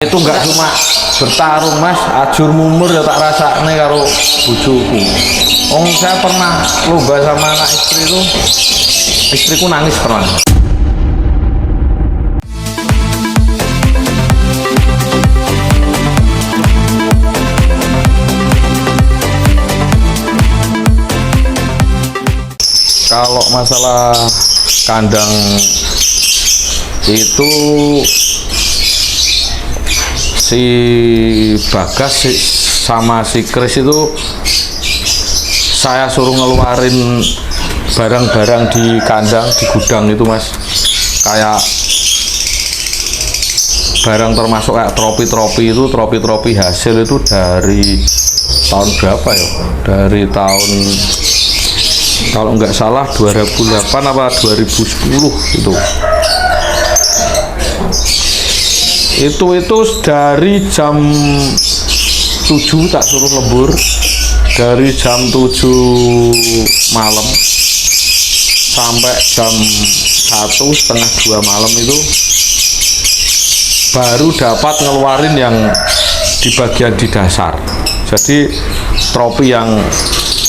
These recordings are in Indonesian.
Itu nggak cuma bertarung mas, ajur mumur ya tak rasakne karo bojoku. Saya pernah lomba sama anak istri itu, istriku nangis pernah. Kalau masalah kandang itu si Bagas sama si Kris itu saya suruh ngeluarin barang-barang di kandang, di gudang itu mas, kayak barang termasuk kayak tropi-tropi itu, tropi-tropi hasil itu dari tahun berapa ya, dari tahun kalau nggak salah 2008 apa 2010 itu dari jam 7 tak suruh lembur, dari jam 7 malam sampai jam 1 setengah 2 malam itu baru dapat ngeluarin yang di bagian di dasar. Jadi tropi yang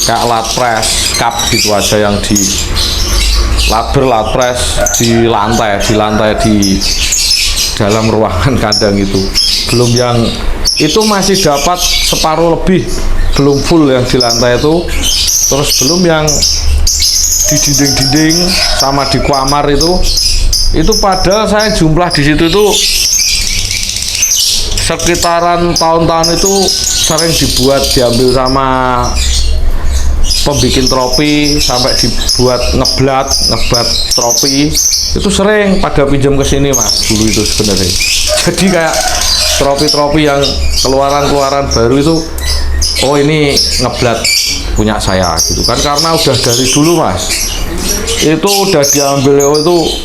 kayak lat press, cup gitu aja yang di label lat press di lantai di dalam ruangan kandang itu, belum yang itu masih dapat separuh lebih, belum full yang di lantai itu, terus belum yang di dinding-dinding sama di kamar itu padahal saya jumlah di situ itu sekitaran tahun-tahun itu sering diambil sama pembikin tropi, sampai dibuat ngebat tropi itu sering pada pinjam ke sini mas dulu itu sebenarnya. Jadi kayak tropi-tropi yang keluaran baru itu, oh ini ngeblat punya saya gitu kan, karena udah dari dulu mas itu udah diambil itu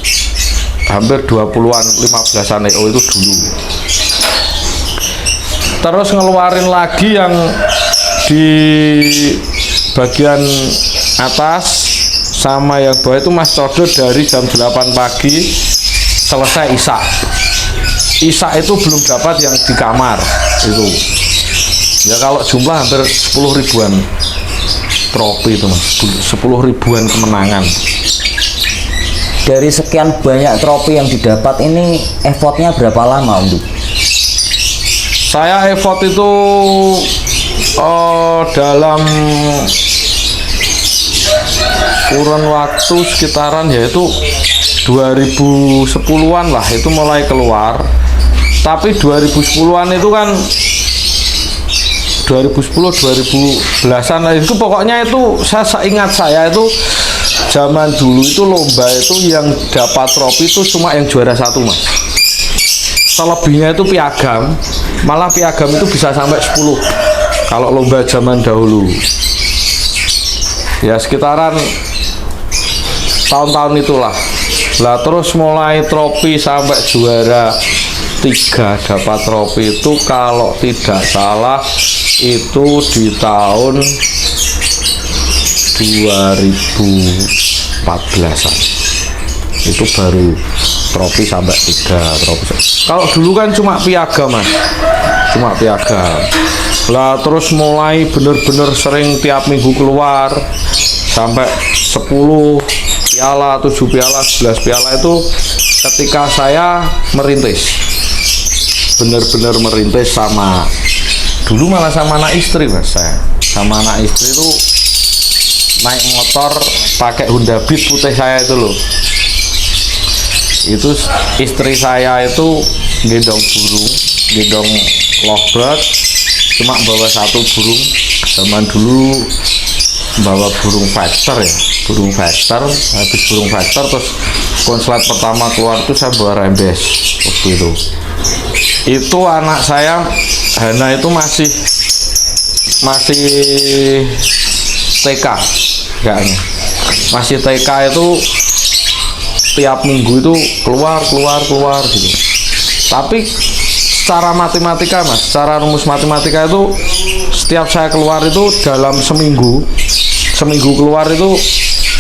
hampir 20-an 15-an itu dulu. Terus ngeluarin lagi yang di bagian atas sama yang bawah itu mas Todo dari jam 8 pagi selesai Isak itu belum dapat yang di kamar itu ya. Kalau jumlah hampir 10 ribuan tropi itu mas, 10 ribuan kemenangan. Dari sekian banyak tropi yang didapat ini effortnya berapa lama untuk? Saya effort itu dalam kurun waktu sekitaran yaitu 2010-an lah itu mulai keluar. Tapi 2010-an itu kan 2010 2011-an itu pokoknya itu saya ingat saya itu zaman dulu itu lomba itu yang dapat trofi itu cuma yang juara 1 mas. Selebihnya itu piagam, malah piagam itu bisa sampai 10 kalau lomba zaman dahulu ya, sekitaran tahun-tahun itulah lah. Terus mulai trofi sampai juara 3 dapat trofi itu kalau tidak salah itu di tahun 2014-an itu baru trofi sampai 3 trofi. Kalau dulu kan cuma piagam mas, cuma piagam lah. Terus mulai bener-bener sering tiap minggu keluar sampai 10 piala, 7 piala, 11 piala itu ketika saya merintis, bener-bener merintis sama dulu malah sama anak istri mas. Saya sama anak istri itu naik motor pakai Honda Beat putih saya itu loh. Itu istri saya itu gendong burung, gendong lovebird, cuma bawa 1 burung. Zaman dulu bawa burung Vector ya, burung Vector. Habis burung Vector terus konslet pertama keluar itu saya bawa Rembes waktu itu. Itu anak saya Hana itu masih TK kayaknya, masih TK itu tiap minggu itu keluar gitu. Tapi secara matematika mas, secara rumus matematika itu setiap saya keluar itu dalam seminggu keluar itu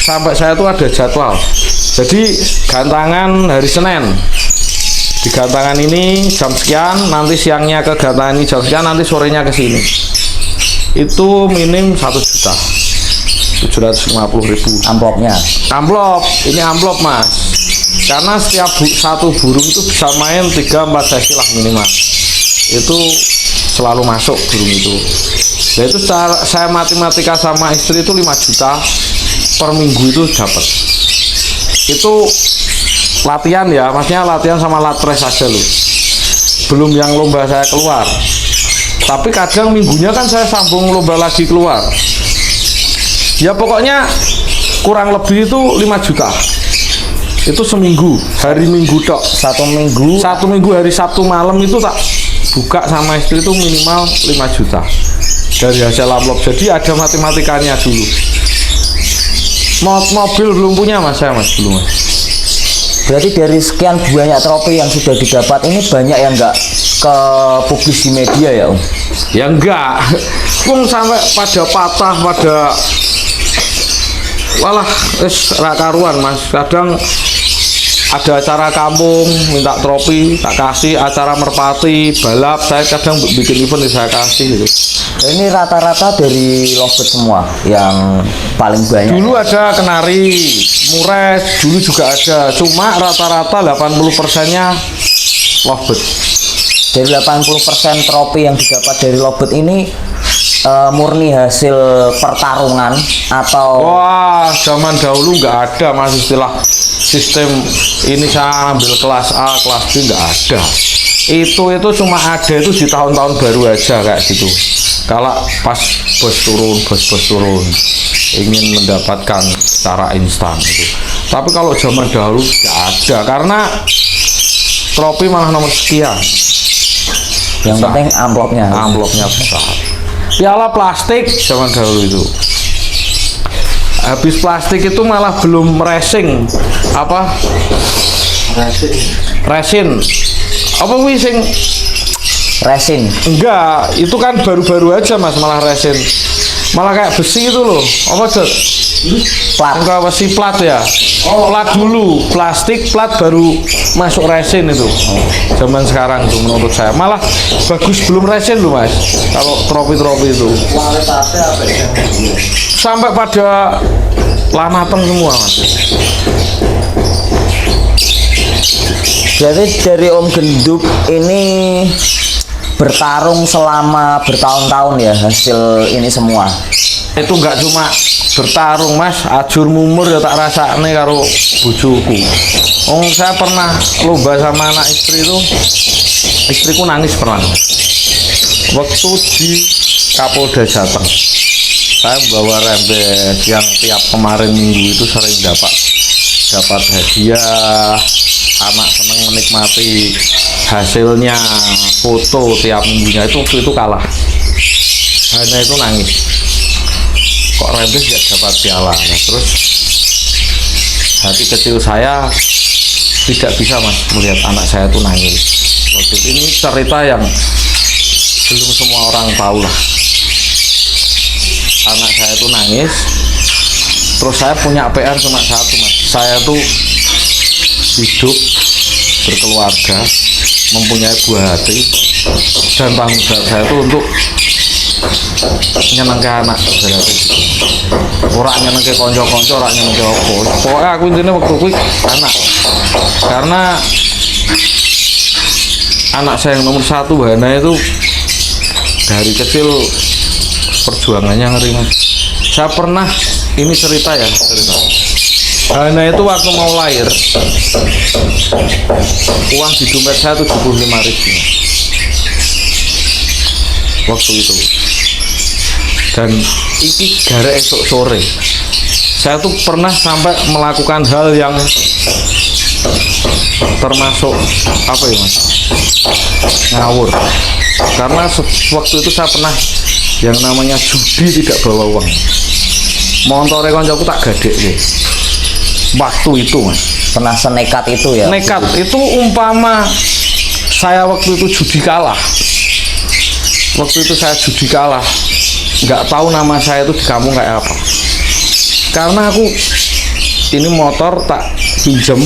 sampai saya itu ada jadwal. Jadi gantangan hari Senin Di gantangan ini jam sekian, nanti siangnya ke gantangan ini jam sekian, nanti sorenya ke sini. Itu minim 1.750.000. Amplopnya. Amplop, ini amplop mas. Karena setiap satu burung itu bisa main 3-4 sesi lah minimal. Itu selalu masuk burung itu. Nah itu saya matematika sama istri itu 5 juta per minggu itu dapat. Itu latihan ya, maksudnya latihan sama latres aja loh. Belum yang lomba saya keluar. Tapi kadang minggunya kan saya sambung lomba lagi keluar. Ya pokoknya kurang lebih itu 5 juta. Itu seminggu, hari Minggu tok. Satu minggu hari Sabtu malam itu tak buka sama istri itu minimal 5 juta dari hasil amplop. Jadi ada matematikanya dulu. Mobil belum punya mas, saya mas belum mas. Berarti dari sekian banyak trofi yang sudah didapat ini banyak yang nggak ke publis di media ya Om? Ya enggak, pun sampai pada patah, pada walah rakaruan mas. Kadang ada acara kampung minta trofi tak kasih, acara merpati balap saya kadang bikin event saya kasih gitu. Ini rata-rata dari lovebird semua yang paling banyak. Dulu ada kenari, mures, dulu juga ada. Cuma rata-rata 80%-nya lovebird. Dari 80% trofi yang didapat dari lovebird ini murni hasil pertarungan atau? Wah, zaman dahulu nggak ada mas istilah sistem ini saya ambil kelas A, kelas B nggak ada. Itu cuma ada itu di tahun-tahun baru aja kayak gitu. Kalau pas bos turun ingin mendapatkan secara instan gitu. Tapi kalau zaman dahulu nggak ada karena trofi malah nomor sekian. Yang penting amplopnya besar. Piala plastik zaman dahulu itu. Habis plastik itu malah belum racing apa? Resin. Apa sing? Resin. Enggak, itu kan baru-baru aja mas malah resin. Malah kayak besi itu loh. Apa Jod? Plat. Enggak besi plat ya. Plat dulu, plastik plat baru masuk resin itu. Zaman sekarang itu menurut saya malah bagus belum resin loh mas. Kalau trofi-trofi itu. Sampai pada lah mateng semua mas. Jadi dari Om Genduk ini bertarung selama bertahun-tahun ya hasil ini semua. Itu enggak cuma bertarung mas, ajur mumur ya tak rasane karo bojoku. Saya pernah lomba sama anak istri itu, istriku nangis pernah. Waktu di Kapolda Jateng, saya bawa rembes yang tiap kemarin minggu itu sering dapat hadiah. Anak seneng menikmati hasilnya, foto tiap minggunya itu kalah. Hanya itu nangis. Kok rembes gak dapat piala? Nah, terus hati kecil saya tidak bisa mas melihat anak saya itu nangis. Waktu itu ini cerita yang belum semua orang tahu lah. Anak saya itu nangis. Terus saya punya PR cuma satu mas. Saya tuh hidup berkeluarga, mempunyai buah hati, dan tanggung jawab saya itu untuk nyenengke anak berarti orang nyenengke konco-konco, orang nyenengke apa pokoknya aku intinya waktu itu anak karena anak saya yang nomor 1 Hana itu dari kecil perjuangannya ngeri mas. Saya pernah ini cerita Hana itu waktu mau lahir uang di dompet saya 75.000 waktu itu, dan ini gara esok sore saya tuh pernah sampai melakukan hal yang termasuk apa ya mas, ngawur, karena waktu itu saya pernah yang namanya judi tidak bawa uang. Montore koncoku tak gadek deh waktu itu mas. Pernah senekat itu ya? Nekat itu umpama saya waktu itu judi kalah. Waktu itu saya judi kalah, nggak tahu nama saya itu di kampung kayak apa. Karena aku ini motor tak pinjem